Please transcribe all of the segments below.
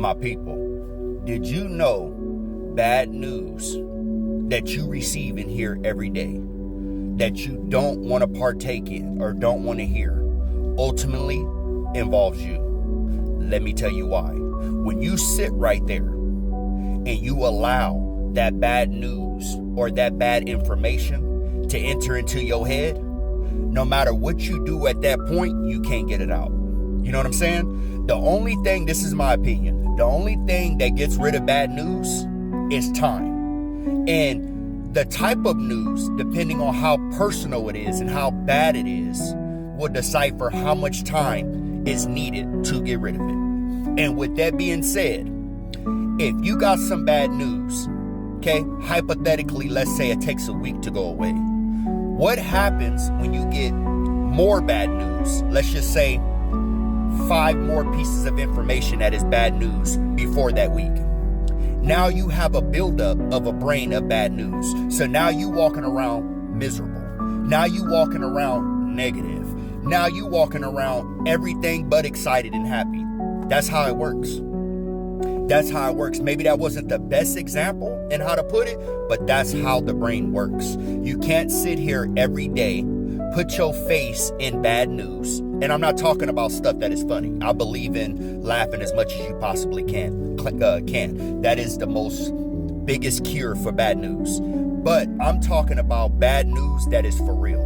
my people, did you know bad news that you receive and hear every day that you don't want to partake in or don't want to hear ultimately involves you? Let me tell you why. When you sit right there and you allow that bad news or that bad information to enter into your head, no matter what you do at that point, you can't get it out. You know what I'm saying? The only thing, this is my opinion, the only thing that gets rid of bad news is time. And the type of news, depending on how personal it is and how bad it is, will decipher how much time is needed to get rid of it. And with that being said, if you got some bad news, okay, hypothetically, let's say it takes a week to go away. What happens when you get more bad news? Let's just say 5 more pieces of information that is bad news before that week. Now you have a buildup of a brain of bad news. So now you walking around miserable. Now you walking around negative. Now you walking around everything but excited and happy. That's how it works. That's how it works. Maybe that wasn't the best example in how to put it, but that's how the brain works. You can't sit here every day, put your face in bad news. And I'm not talking about stuff that is funny. I believe in laughing as much as you possibly can. That is the most biggest cure for bad news. But I'm talking about bad news that is for real.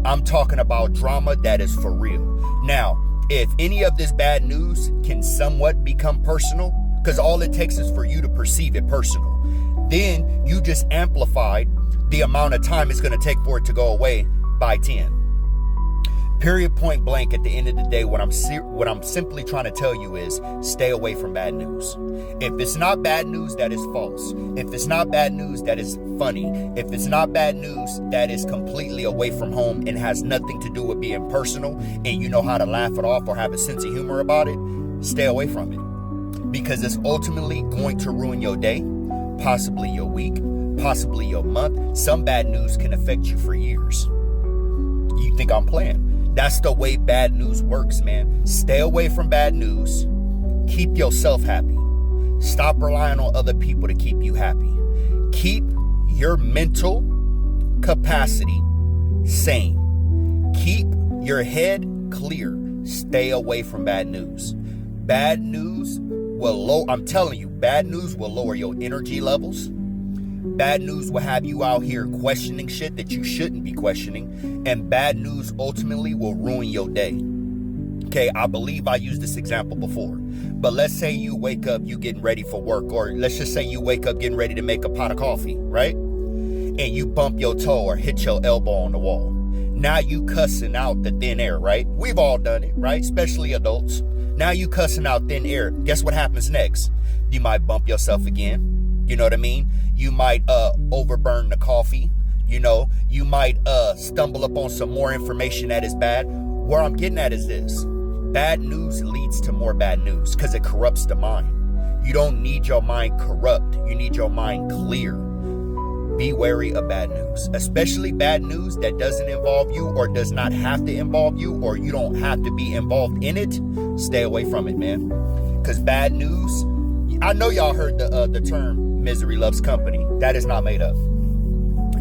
I'm talking about drama that is for real. Now, if any of this bad news can somewhat become personal, because all it takes is for you to perceive it personal, then you just amplified the amount of time it's going to take for it to go away by 10. Period, point blank. At the end of the day, what I'm simply trying to tell you is stay away from bad news. If it's not bad news that is false, if it's not bad news that is funny, if it's not bad news that is completely away from home and has nothing to do with being personal, and you know how to laugh it off or have a sense of humor about it, stay away from it. Because it's ultimately going to ruin your day, possibly your week, possibly your month. Some bad news can affect you for years. You think I'm playing? That's the way bad news works, man. Stay away from bad news. Keep yourself happy. Stop relying on other people to keep you happy. Keep your mental capacity sane. Keep your head clear. Stay away from bad news. Bad news will I'm telling you, bad news will lower your energy levels. Bad news will have you out here questioning shit that you shouldn't be questioning. And bad news ultimately will ruin your day. Okay, I believe I used this example before. But let's say you wake up, you getting ready for work. Or let's just say you wake up getting ready to make a pot of coffee, right? And you bump your toe or hit your elbow on the wall. Now you cussing out the thin air, right? We've all done it, right? Especially adults. Now you cussing out thin air. Guess what happens next? You might bump yourself again. You know what I mean? You might overburn the coffee. You know, you might stumble upon some more information that is bad. Where I'm getting at is this. Bad news leads to more bad news because it corrupts the mind. You don't need your mind corrupt. You need your mind clear. Be wary of bad news, especially bad news that doesn't involve you or does not have to involve you, or you don't have to be involved in it. Stay away from it, man. Because bad news, I know y'all heard the term misery loves company. That is not made up.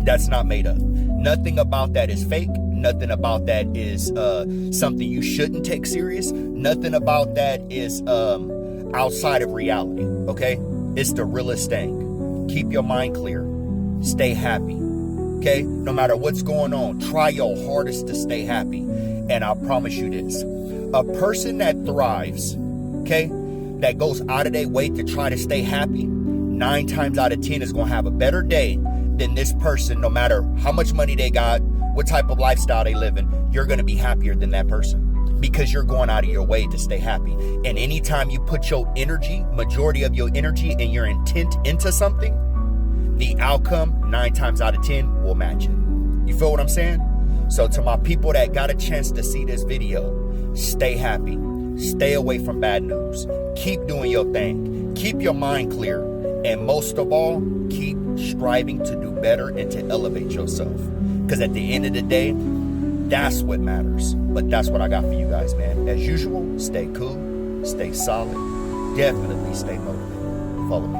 That's not made up. Nothing about that is fake. Nothing about that is something you shouldn't take serious. Nothing about that is outside of reality, okay? It's the realest thing. Keep your mind clear. Stay happy, okay? No matter what's going on, try your hardest to stay happy. And I promise you this. A person that thrives, okay, that goes out of their way to try to stay happy, 9 times out of 10 is going to have a better day than this person, no matter how much money they got, what type of lifestyle they live in. You're going to be happier than that person because you're going out of your way to stay happy. And anytime you put your energy, majority of your energy and your intent into something, the outcome 9 times out of 10 will match it. You feel what I'm saying? So to my people that got a chance to see this video, stay happy. Stay away from bad news. Keep doing your thing. Keep your mind clear. And most of all, keep striving to do better and to elevate yourself. Because at the end of the day, that's what matters. But that's what I got for you guys, man. As usual, stay cool, stay solid, definitely stay motivated. Follow me.